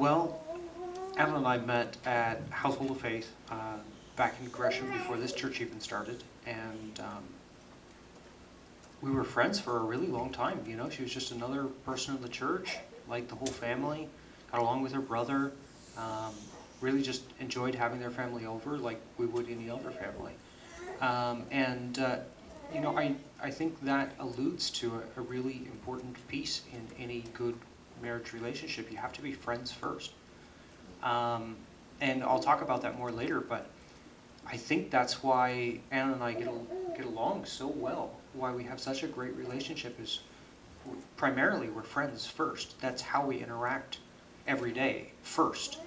Well, Alan and I met at Household of Faith back in Gresham before this church even started, and we were friends for a really long time. You know, she was just another person in the church, liked the whole family, got along with her brother, um, really just enjoyed having their family over like we would any other family. And you know, I think that alludes to a really important piece in any good marriage relationship. You have to be friends first. Um, and I'll talk about that more later, but I think that's why Anna and I get along so well. Why we have such a great relationship is primarily we're friends first. That's how we interact every day first,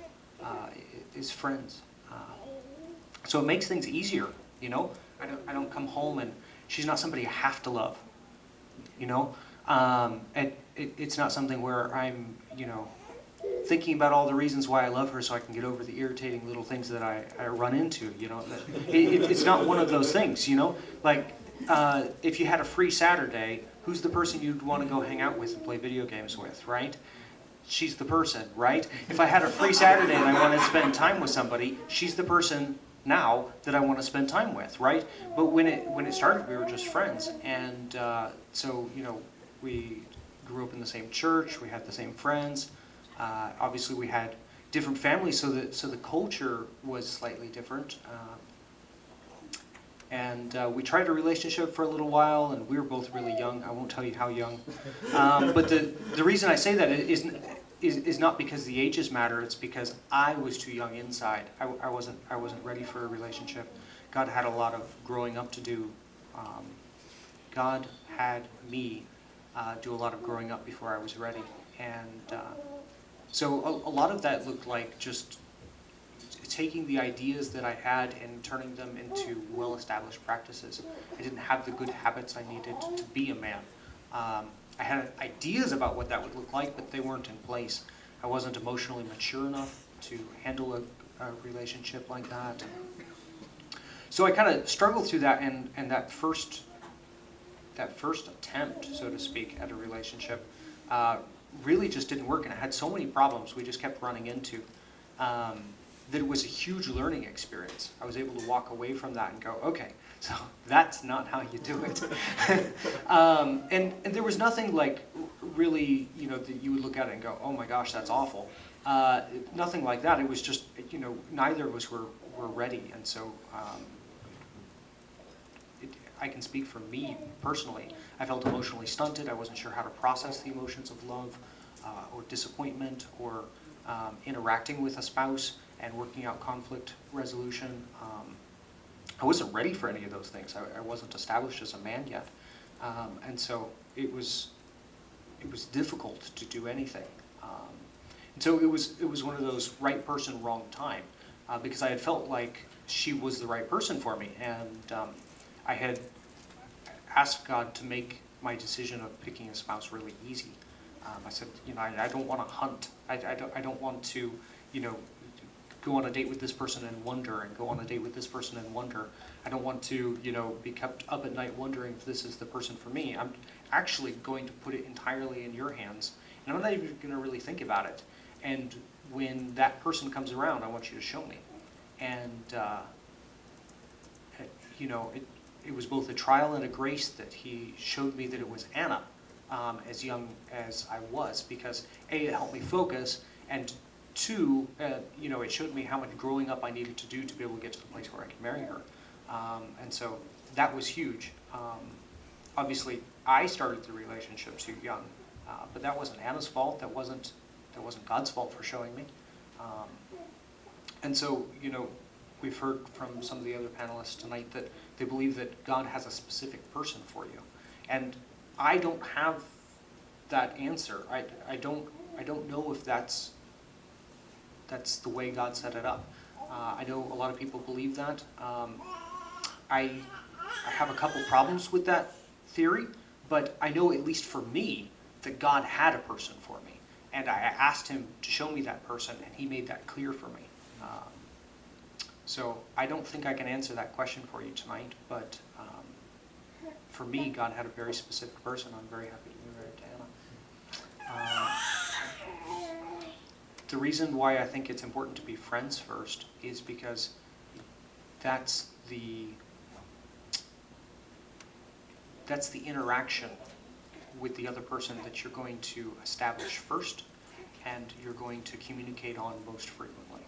is friends. So it makes things easier, you know? I don't come home and she's not somebody I have to love, you know? It's not something where I'm, you know, thinking about all the reasons why I love her so I can get over the irritating little things that I run into, you know. It's not one of those things, you know. Like, if you had a free Saturday, who's the person you'd want to go hang out with and play video games with, right? She's the person, right? If I had a free Saturday and I want to spend time with somebody, she's the person now that I want to spend time with, right? But when it started, we were just friends, and so, you know, we grew up in the same church, we had the same friends. Obviously, we had different families, so the culture was slightly different. And we tried a relationship for a little while, and we were both really young. I won't tell you how young. But the reason I say that is not because the ages matter. It's because I was too young inside. I wasn't ready for a relationship. God had a lot of growing up to do. God had me do a lot of growing up before I was ready, and so a lot of that looked like just taking the ideas that I had and turning them into well-established practices. I didn't have the good habits I needed to be a man. I had ideas about what that would look like, but they weren't in place. I wasn't emotionally mature enough to handle a relationship like that. So I kind of struggled through that, and that first attempt, so to speak, at a relationship really just didn't work, and I had so many problems we just kept running into that it was a huge learning experience. I was able to walk away from that and go, okay, so that's not how you do it. And there was nothing like really, you know, that you would look at it and go, oh my gosh, that's awful. Nothing like that. It was just, you know, neither of us were ready, and so I can speak for me personally. I felt emotionally stunted. I wasn't sure how to process the emotions of love or disappointment or interacting with a spouse and working out conflict resolution. I wasn't ready for any of those things. I wasn't established as a man yet. And so it was difficult to do anything. And so it was one of those right person, wrong time, because I had felt like she was the right person for me, and I had asked God to make my decision of picking a spouse really easy. I said, you know, I don't want to hunt. I don't want to, you know, go on a date with this person and wonder, and go on a date with this person and wonder. I don't want to, you know, be kept up at night wondering if this is the person for me. I'm actually going to put it entirely in your hands, and I'm not even going to really think about it. And when that person comes around, I want you to show me. And you know, it was both a trial and a grace that he showed me that it was Anna, as young as I was, because A, it helped me focus, and two, you know, it showed me how much growing up I needed to do to be able to get to the place where I could marry her. And so that was huge. Obviously, I started the relationship too young, but that wasn't Anna's fault. That wasn't God's fault for showing me. And so, you know, we've heard from some of the other panelists tonight that they believe that God has a specific person for you, and I don't have that answer. I don't know if that's the way God set it up. I know a lot of people believe that. I have a couple problems with that theory, but I know, at least for me, that God had a person for me, and I asked him to show me that person, and he made that clear for me. So I don't think I can answer that question for you tonight, but for me, God had a very specific person. I'm very happy to be married to Anna. the reason why I think it's important to be friends first is because that's the interaction with the other person that you're going to establish first, and you're going to communicate on most frequently.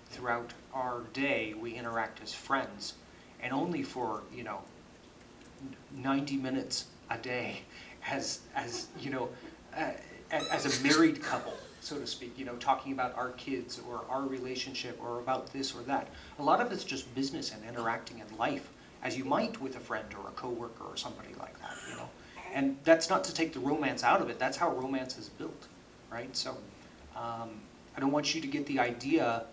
Throughout our day, we interact as friends, and only for 90 minutes a day, as a married couple, so to speak, talking about our kids or our relationship or about this or that. A lot of it's just business and interacting in life, as you might with a friend or a coworker or somebody like that, And that's not to take the romance out of it. That's how romance is built, right? So I don't want you to get the idea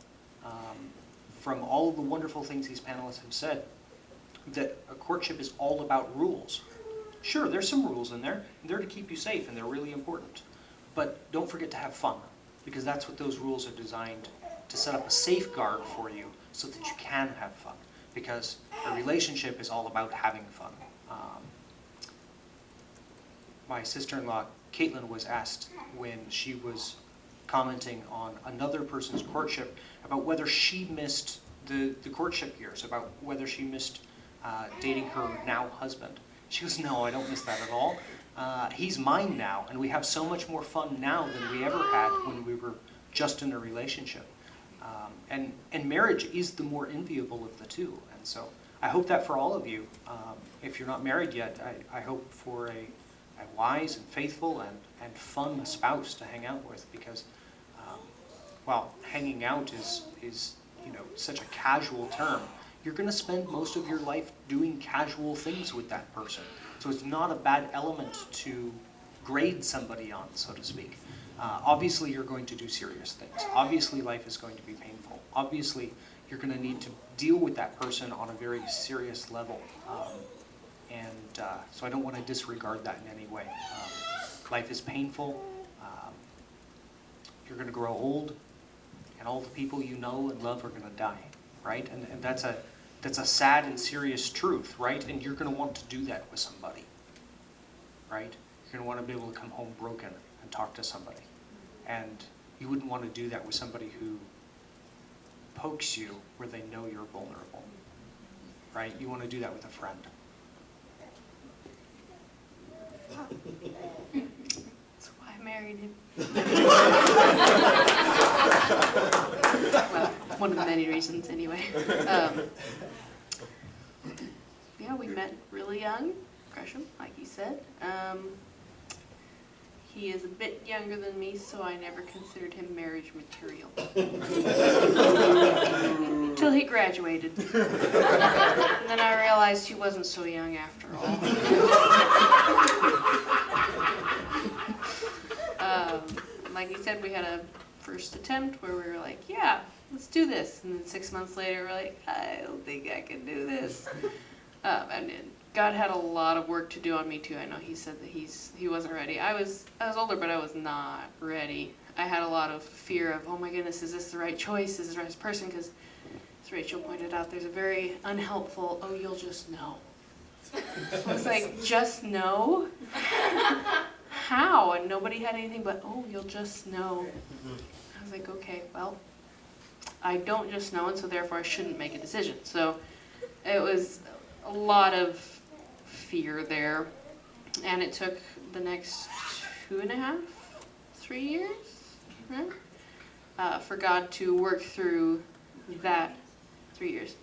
from all of the wonderful things these panelists have said that a courtship is all about rules. Sure, there's some rules in there, and they're to keep you safe, and they're really important. But don't forget to have fun, because that's what those rules are designed to set up a safeguard for you so that you can have fun. Because a relationship is all about having fun. My sister-in-law, Caitlin, was asked when she was commenting on another person's courtship about whether she missed the courtship years, about whether she missed dating her now husband. She goes, no, I don't miss that at all. He's mine now, and we have so much more fun now than we ever had when we were just in a relationship. And marriage is the more enviable of the two. And so I hope that for all of you, if you're not married yet, I hope for a wise and faithful and fun spouse to hang out with, because while hanging out is such a casual term, you're going to spend most of your life doing casual things with that person. So it's not a bad element to grade somebody on, so to speak. Obviously, you're going to do serious things. Obviously, life is going to be painful. Obviously, you're going to need to deal with that person on a very serious level. So I don't want to disregard that in any way. Life is painful. You're going to grow old, and all the people you know and love are going to die, right? And that's a sad and serious truth, right? And you're going to want to do that with somebody, right? You're going to want to be able to come home broken and talk to somebody. And you wouldn't want to do that with somebody who pokes you where they know you're vulnerable, right? You want to do that with a friend. That's why I married him. Well, one of the many reasons anyway. Yeah, we met really young, Gresham, like you said. He is a bit younger than me, so I never considered him marriage material. Until he graduated. And then I realized he wasn't so young after all. Like you said, we had a first attempt where we were like, yeah, let's do this. And then 6 months later, we're like, I don't think I can do this. And God had a lot of work to do on me too. I know he said that he wasn't ready. I was older, but I was not ready. I had a lot of fear of, oh my goodness, is this the right choice? Is this the right person? Because as Rachel pointed out, there's a very unhelpful, oh, you'll just know. I was like, just know? How? And nobody had anything but, oh, you'll just know. I was like, okay, well, I don't just know, and so therefore I shouldn't make a decision. So it was a lot of fear there, and it took the next 2.5, 3 years, right? For God to work through that 3 years,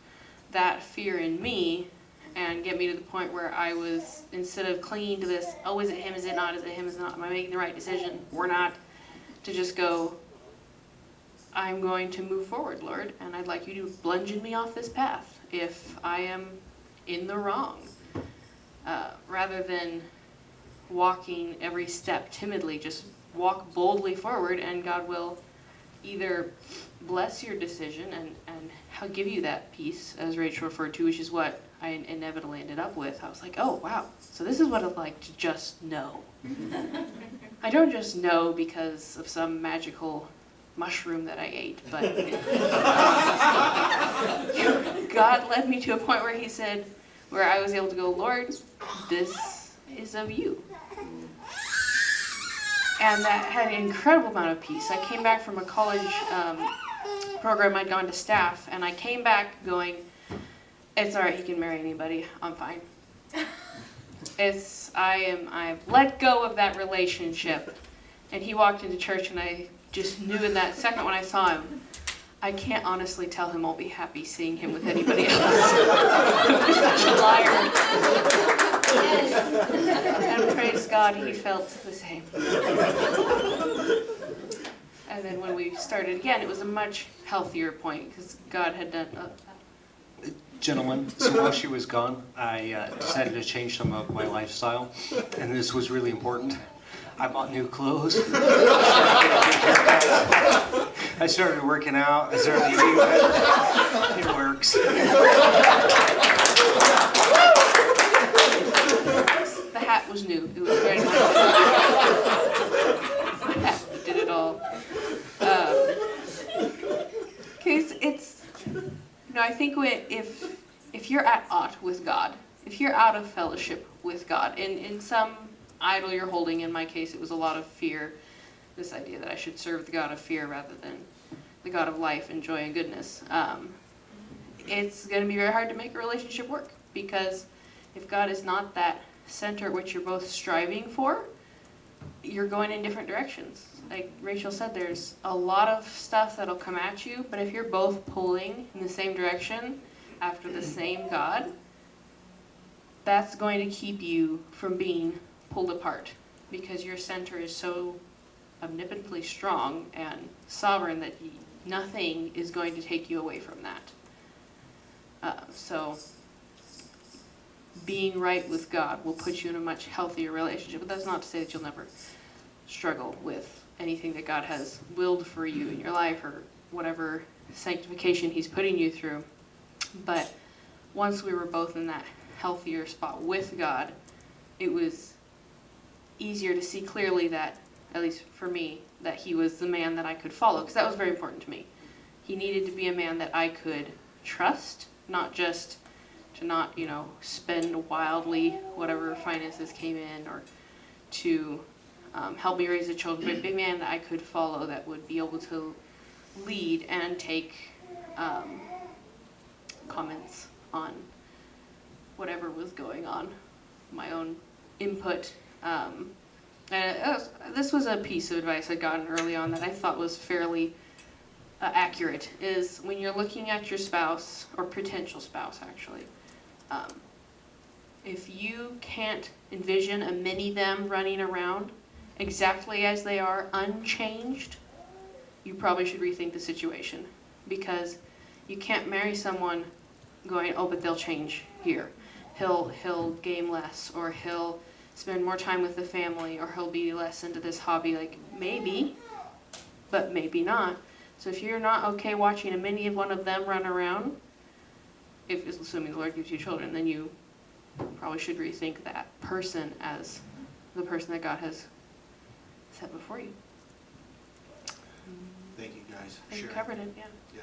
that fear in me, and get me to the point where I was, instead of clinging to this, oh, is it him, is it not, is it him, is it not, am I making the right decision, or not, to just go, I'm going to move forward, Lord, and I'd like you to bludgeon me off this path if I am in the wrong. Rather than walking every step timidly, just walk boldly forward, and God will either bless your decision and give you that peace, as Rachel referred to, which is what I inevitably ended up with. I was like, oh, wow, so this is what it's like to just know. I don't just know because of some magical mushroom that I ate, but God led me to a point where he said, where I was able to go, Lord, this is of you. And that had an incredible amount of peace. I came back from a college program. I'd gone to staff, and I came back going, it's all right, he can marry anybody, I'm fine. I've let go of that relationship. And he walked into church, and I just knew in that second when I saw him, I can't honestly tell him I'll be happy seeing him with anybody else. I'm such a liar. And praise God, he felt the same. And then when we started again, it was a much healthier point because God had done. Gentlemen, so while she was gone, I decided to change some of my lifestyle, and this was really important. I bought new clothes. I started working out. I started eating better. It works. The hat was new. It was very nice. The hat did it all. I think if you're at odds with God, if you're out of fellowship with God, in some idol you're holding, in my case it was a lot of fear, this idea that I should serve the God of fear rather than the God of life and joy and goodness, it's going to be very hard to make a relationship work, because if God is not that center at which you're both striving for, you're going in different directions. Like Rachel said, there's a lot of stuff that'll come at you, but if you're both pulling in the same direction after the same God, that's going to keep you from being pulled apart, because your center is so omnipotently strong and sovereign that nothing is going to take you away from that. So being right with God will put you in a much healthier relationship, but that's not to say that you'll never struggle with anything that God has willed for you in your life, or whatever sanctification he's putting you through. But once we were both in that healthier spot with God, it was easier to see clearly that, at least for me, that he was the man that I could follow, because that was very important to me. He needed to be a man that I could trust, not just to not, spend wildly whatever finances came in, or to help me raise the children, but a big man that I could follow, that would be able to lead and take comments on whatever was going on, my own input. This was a piece of advice I'd gotten early on that I thought was fairly accurate, is when you're looking at your spouse, or potential spouse actually, if you can't envision a mini them running around exactly as they are, unchanged, you probably should rethink the situation, because you can't marry someone going, oh, but they'll change here. He'll game less, or he'll spend more time with the family, or he'll be less into this hobby. Like, maybe, but maybe not. So if you're not okay watching a mini of one of them run around, if assuming the Lord gives you children, then you probably should rethink that person as the person that God has set before you. Thank you guys. I think you Sure. covered it, yeah. Yeah.